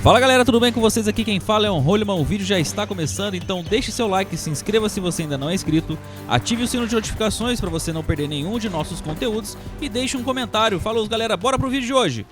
Fala galera, tudo bem com vocês? Aqui quem fala é Honra, o vídeo já está começando, então deixe seu like, se inscreva se você ainda não é inscrito, ative o sino de notificações para você não perder nenhum de nossos conteúdos e deixe um comentário. Falou galera, bora pro vídeo de hoje!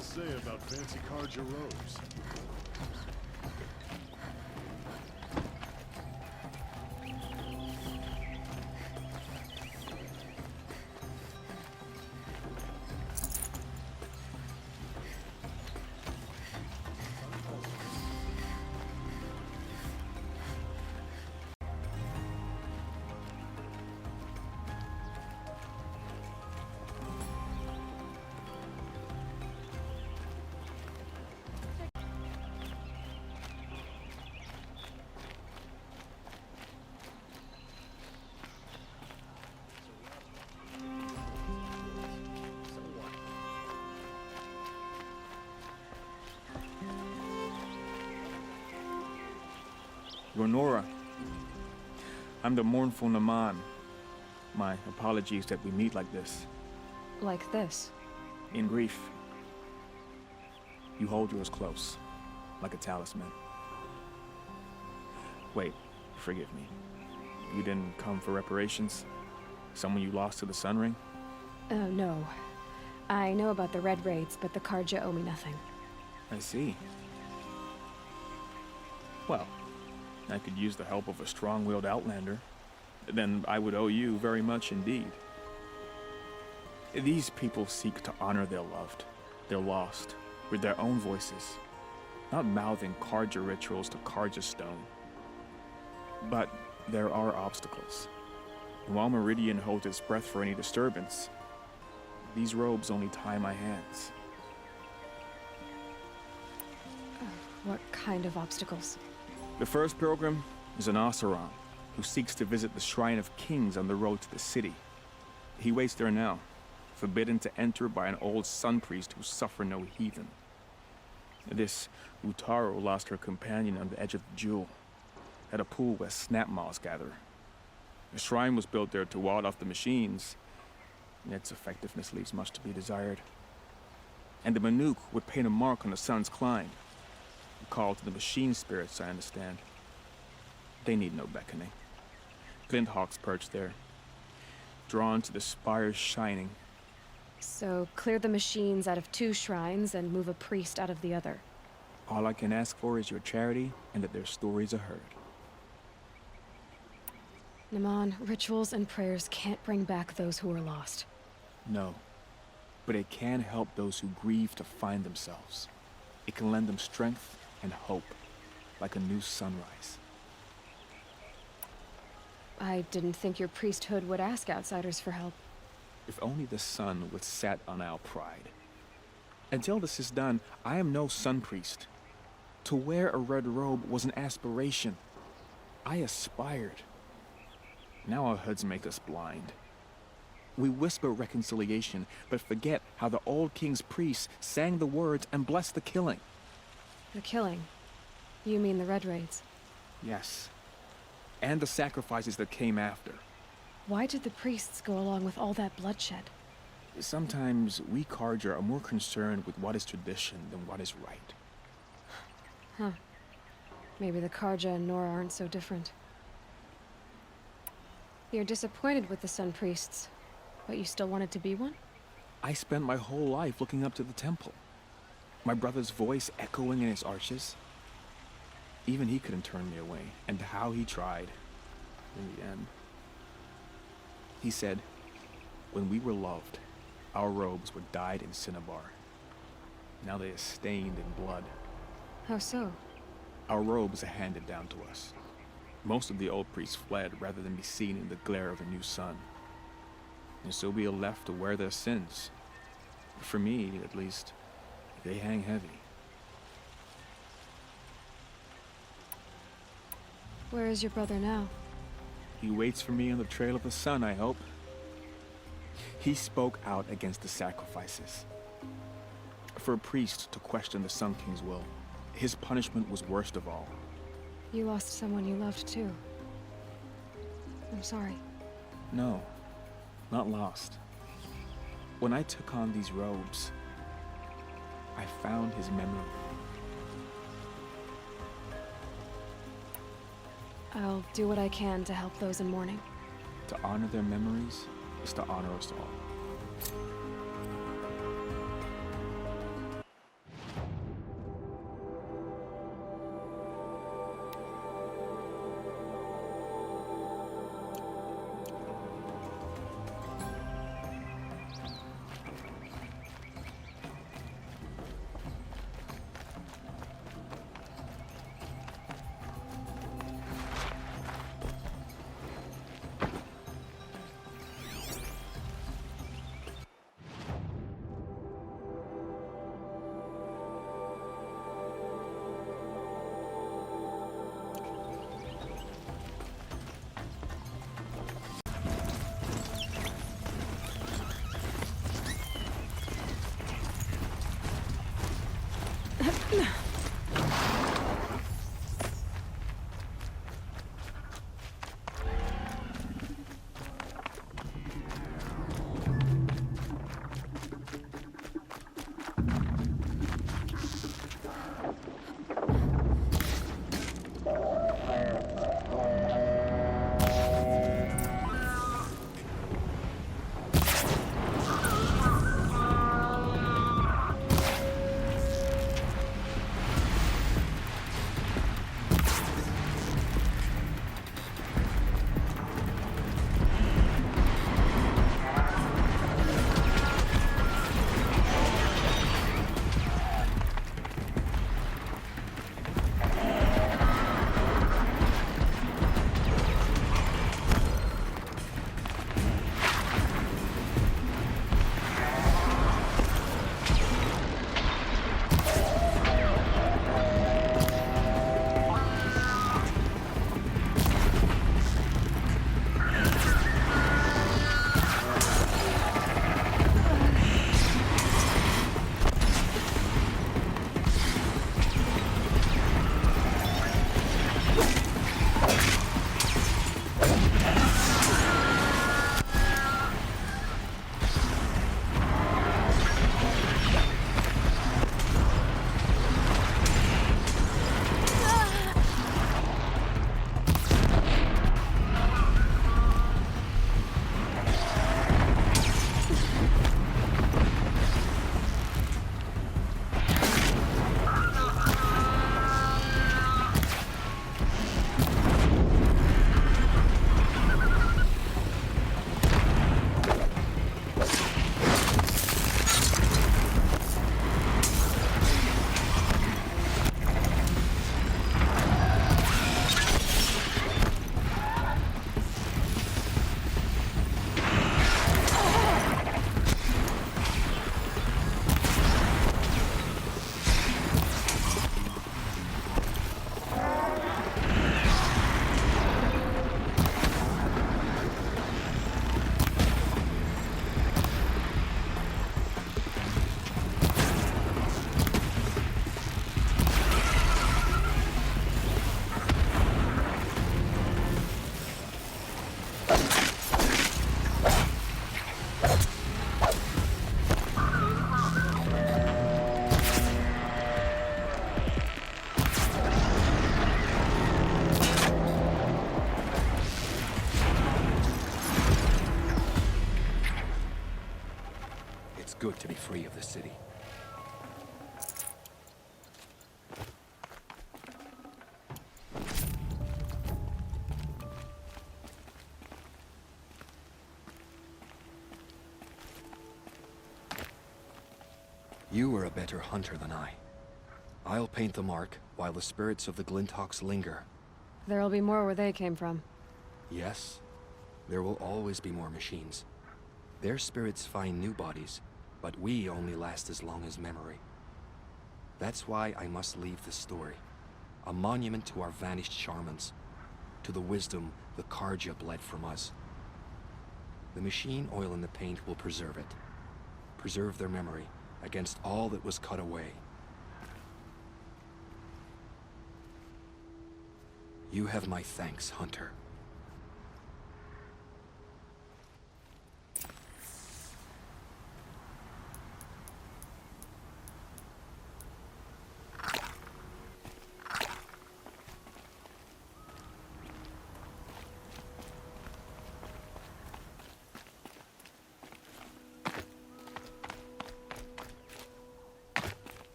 Say about fancy cards or robes. Nora, I'm the mournful Naman. My apologies that we meet like this. Like this? In grief. You hold yours close, like a talisman. Wait, forgive me. You didn't come for reparations? Someone you lost to the Sun Ring? Oh, no. I know about the Red Raids, but the Karja owe me nothing. I see. Well, I could use the help of a strong-willed outlander. Then I would owe you very much indeed. These people seek to honor their loved, their lost, with their own voices, not mouthing Karja rituals to Karja stone. But there are obstacles. And while Meridian holds its breath for any disturbance, these robes only tie my hands. What kind of obstacles? The first pilgrim is an Oseram, who seeks to visit the Shrine of Kings on the road to the city. He waits there now, forbidden to enter by an old sun priest who suffer no heathen. This Utaro lost her companion on the edge of the jewel, at a pool where snap moths gather. The shrine was built there to ward off the machines, and its effectiveness leaves much to be desired. And the Manuk would paint a mark on the sun's climb. A call to the machine spirits, I understand. They need no beckoning. Glint hawks perch there, drawn to the spires shining. So, clear the machines out of 2 shrines and move a priest out of the other. All I can ask for is your charity and that their stories are heard. Naman, rituals and prayers can't bring back those who are lost. No, but it can help those who grieve to find themselves. It can lend them strength and hope, like a new sunrise. I didn't think your priesthood would ask outsiders for help. If only the sun would set on our pride. Until this is done, I am no sun priest. To wear a red robe was an aspiration. I aspired. Now our hoods make us blind. We whisper reconciliation, but forget how the old king's priests sang the words and blessed the killing. The killing? You mean the Red Raids? Yes. And the sacrifices that came after. Why did the priests go along with all that bloodshed? Sometimes we Karja are more concerned with what is tradition than what is right. Huh. Maybe the Karja and Nora aren't so different. You're disappointed with the Sun Priests, but you still wanted to be one? I spent my whole life looking up to the temple. My brother's voice echoing in its arches. Even he couldn't turn me away, and how he tried. In the end. He said, when we were loved, our robes were dyed in cinnabar. Now they are stained in blood. How so? Our robes are handed down to us. Most of the old priests fled rather than be seen in the glare of a new sun. And so we are left to wear their sins. For me, at least, they hang heavy. Where is your brother now? He waits for me on the trail of the sun, I hope. He spoke out against the sacrifices. For a priest to question the Sun King's will, his punishment was worst of all. You lost someone you loved too. I'm sorry. No, not lost. When I took on these robes, I found his memory. I'll do what I can to help those in mourning. To honor their memories is to honor us all. good to be free of the city. You are a better hunter than I. I'll paint the mark while the spirits of the Glinthawks linger. There'll be more where they came from. Yes, there will always be more machines. Their spirits find new bodies, but we only last as long as memory. That's why I must leave the story. A monument to our vanished shamans, to the wisdom the Karja bled from us. The machine oil in the paint will preserve it. Preserve their memory against all that was cut away. You have my thanks, Hunter.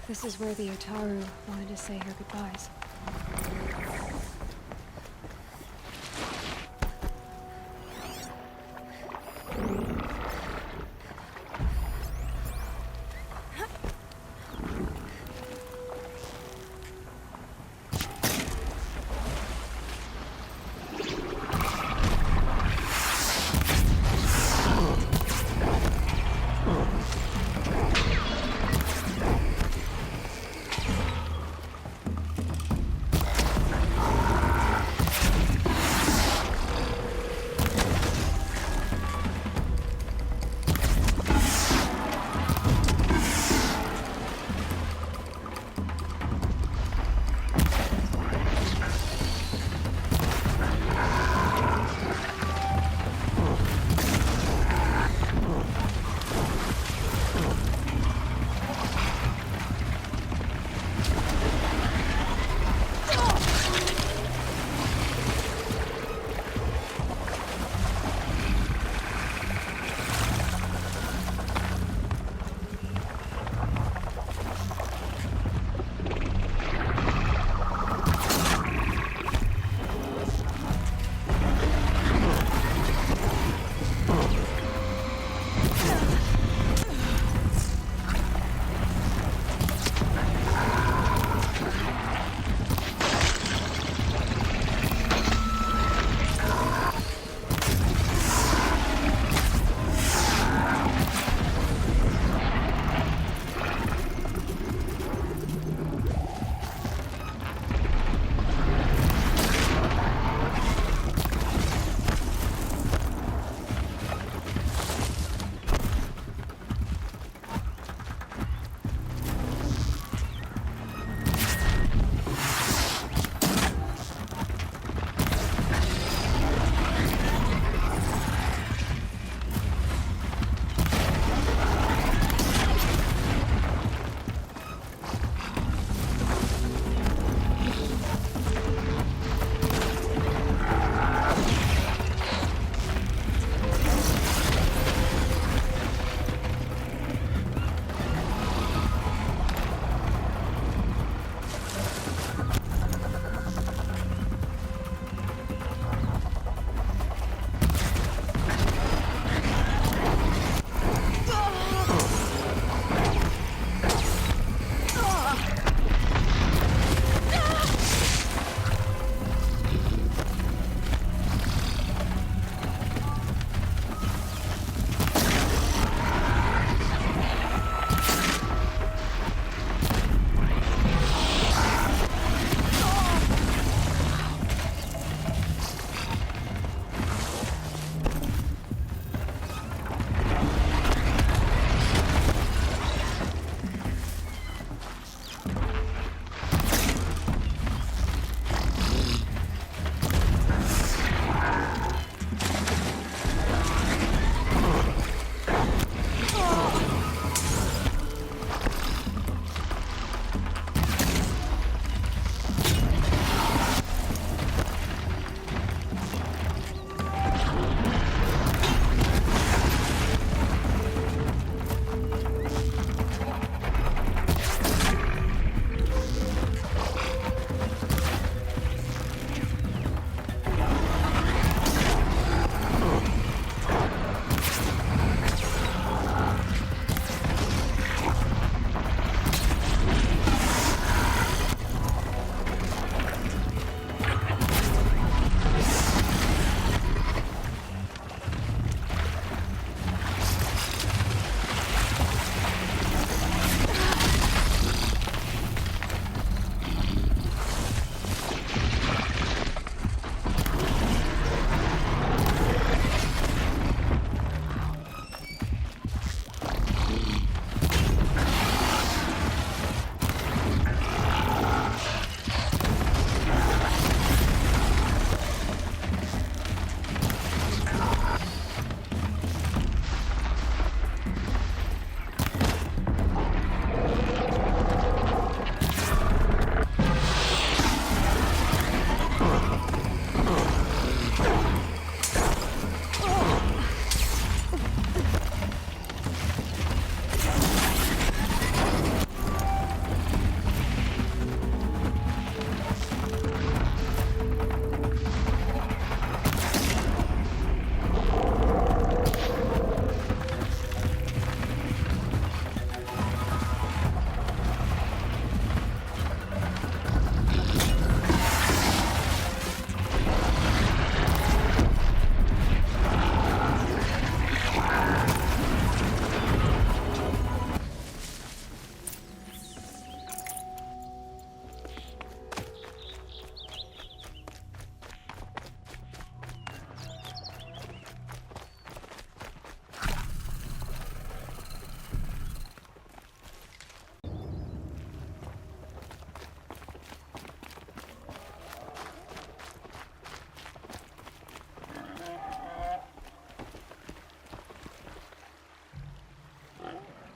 This is where the Utaru wanted to say her goodbyes.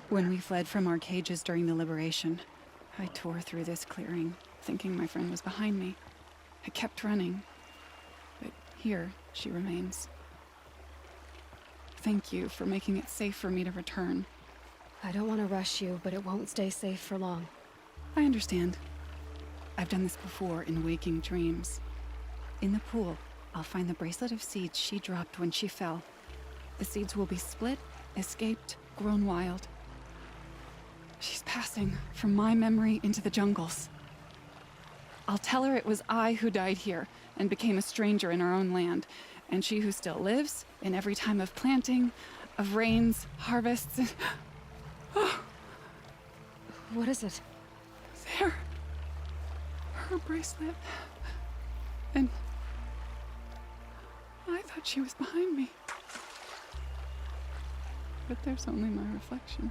When we fled from our cages during the liberation, I tore through this clearing, thinking my friend was behind me. I kept running, but here she remains. Thank you for making it safe for me to return. I don't want to rush you, but it won't stay safe for long. I understand. I've done this before in waking dreams. In the pool, I'll find the bracelet of seeds she dropped when she fell. The seeds will be split, escaped, grown wild. She's passing from my memory into the jungles. I'll tell her it was I who died here and became a stranger in our own land, and she who still lives in every time of planting, of rains, harvests. What is it? There. Her bracelet. And I thought she was behind me. But there's only my reflection.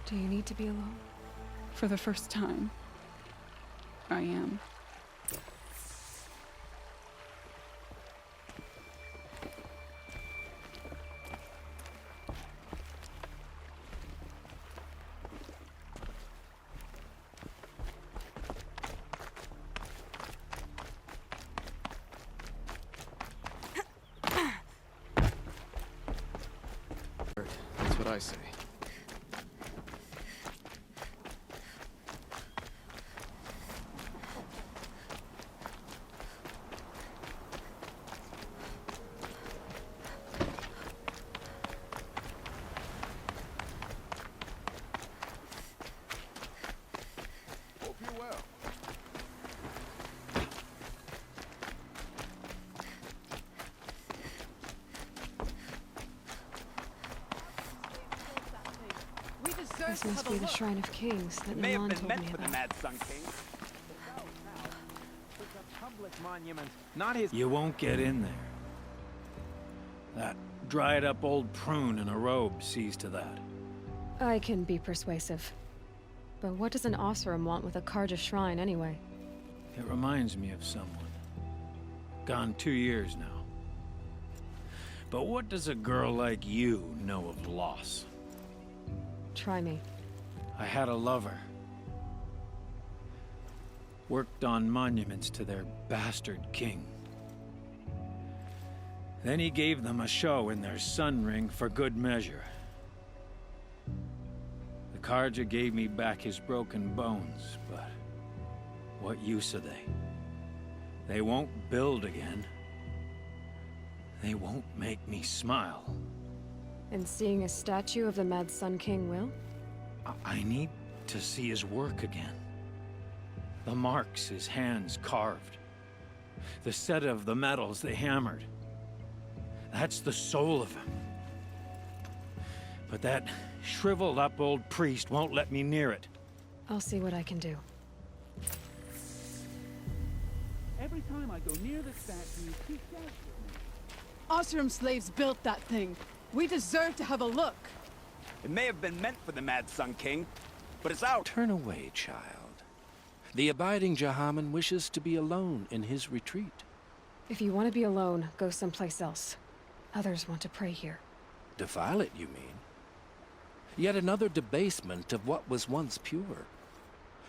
Do you need to be alone? For the first time, I am. That's what I say. Hope you're well. This must be the Shrine of Kings that May have Milan been told meant me for the about. Mad Sun King. It's a public monument, not his. You won't get in there. That dried-up old prune in a robe sees to that. I can be persuasive. But what does an Oseram want with a Karja shrine anyway? It reminds me of someone. Gone 2 years now. But what does a girl like you know of loss? Try me. I had a lover. Worked on monuments to their bastard king. Then he gave them a show in their sun ring for good measure. The Karja gave me back his broken bones, but what use are they? They won't build again. They won't make me smile. And seeing a statue of the Mad Sun King will? I need to see his work again. The marks his hands carved. The set of the metals they hammered. That's the soul of him. But that shriveled up old priest won't let me near it. I'll see what I can do. Every time I go near the statue, he shouts at me. Oseram slaves built that thing. We deserve to have a look. It may have been meant for the Mad Sun King, but it's out. Turn away, child. The abiding Jahaman wishes to be alone in his retreat. If you want to be alone, go someplace else. Others want to pray here. Defile it, you mean? Yet another debasement of what was once pure.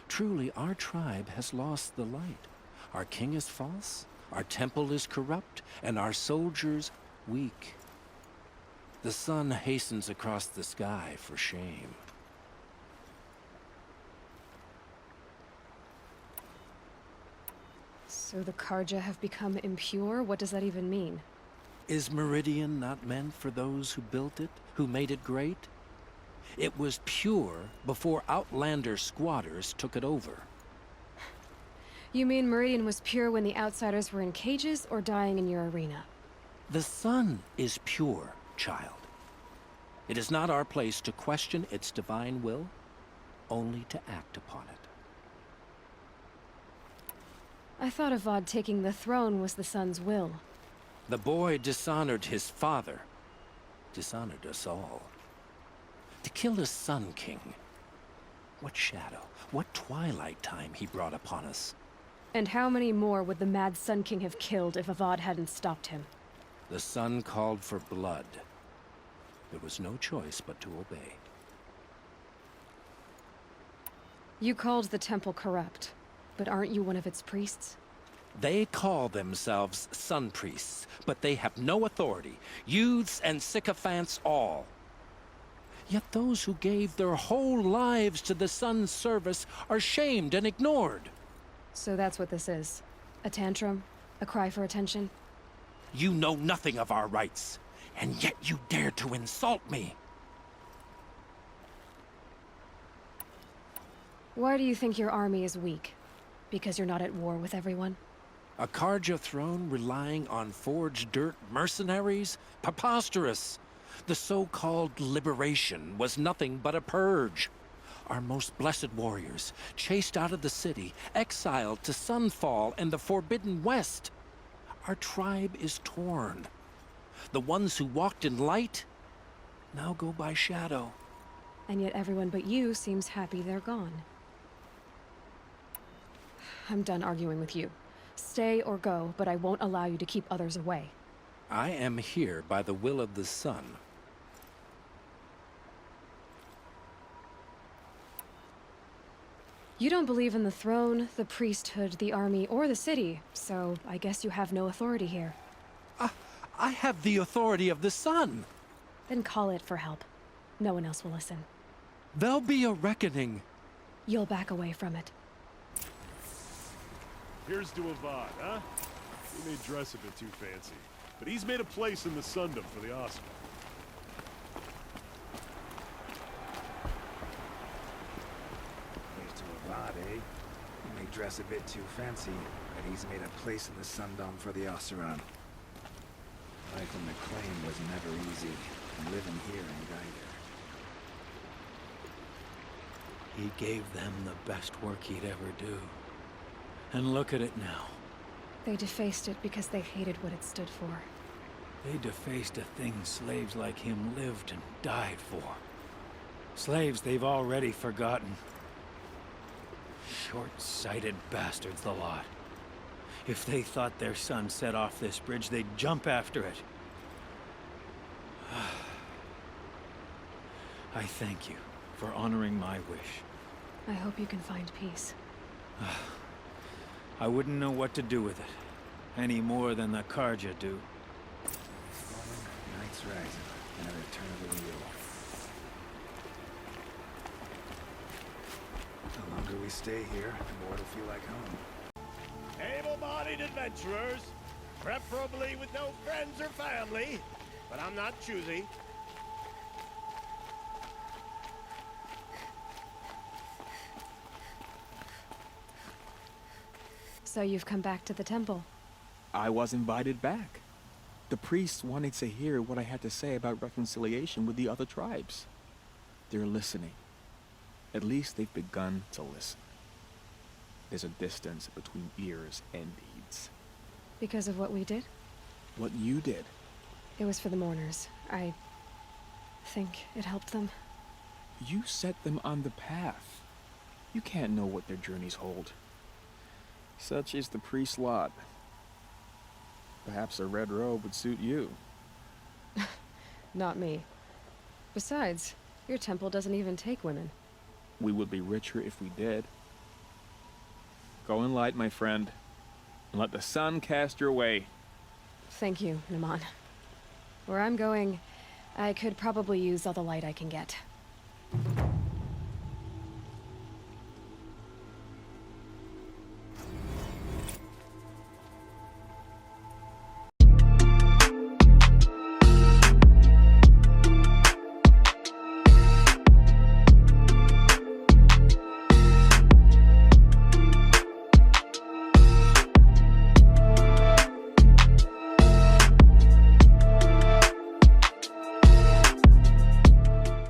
Truly, our tribe has lost the light. Our king is false, our temple is corrupt, and our soldiers weak. The sun hastens across the sky for shame. So the Karja have become impure? What does that even mean? Is Meridian not meant for those who built it, who made it great? It was pure before outlander squatters took it over. You mean Meridian was pure when the outsiders were in cages or dying in your arena? The sun is pure, child. It is not our place to question its divine will, only to act upon it. I thought Avad taking the throne was the sun's will. The boy dishonored his father, dishonored us all. To kill the Sun King, what shadow, what twilight time he brought upon us. And how many more would the Mad Sun King have killed if Avad hadn't stopped him? The sun called for blood. There was no choice but to obey. You called the temple corrupt, but aren't you one of its priests? They call themselves sun priests, but they have no authority. Youths and sycophants all. Yet those who gave their whole lives to the sun's service are shamed and ignored. So that's what this is. A tantrum? A cry for attention? You know nothing of our rights, and yet you dare to insult me. Why do you think your army is weak? Because you're not at war with everyone? A Karja throne relying on forged dirt mercenaries? Preposterous! The so-called liberation was nothing but a purge. Our most blessed warriors, chased out of the city, exiled to Sunfall and the Forbidden West. Our tribe is torn. The ones who walked in light now go by shadow. And yet everyone but you seems happy they're gone. I'm done arguing with you. Stay or go, but I won't allow you to keep others away. I am here by the will of the sun. You don't believe in the throne, the priesthood, the army, or the city, so I guess you have no authority here. I have the authority of the sun. Then call it for help. No one else will listen. There'll be a reckoning. You'll back away from it. Here's to Avad, huh? He may dress a bit too fancy, but he's made a place in the Sundom for the Oscar. Here's to Avad, eh? He may dress a bit too fancy, but he's made a place in the Sundom for the Oseram. Life in the claim was never easy, and living here ain't either. He gave them the best work he'd ever do. And look at it now. They defaced it because they hated what it stood for. They defaced a thing slaves like him lived and died for. Slaves they've already forgotten. Short-sighted bastards, the lot. If they thought their son set off this bridge, they'd jump after it. I thank you for honoring my wish. I hope you can find peace. I wouldn't know what to do with it, any more than the Karja do. Night's rising, another turn of the wheel. The longer we stay here, the more it'll feel like home. Able-bodied adventurers, preferably with no friends or family, but I'm not choosy. So you've come back to the temple? I was invited back. The priests wanted to hear what I had to say about reconciliation with the other tribes. They're listening. At least they've begun to listen. There's a distance between ears and deeds. Because of what we did? What you did. It was for the mourners. I think it helped them. You set them on the path. You can't know what their journeys hold. Such is the priest's lot. Perhaps a red robe would suit you. Not me. Besides, your temple doesn't even take women. We would be richer if we did. Go in light, my friend, and let the sun cast your way. Thank you, Naman. Where I'm going, I could probably use all the light I can get.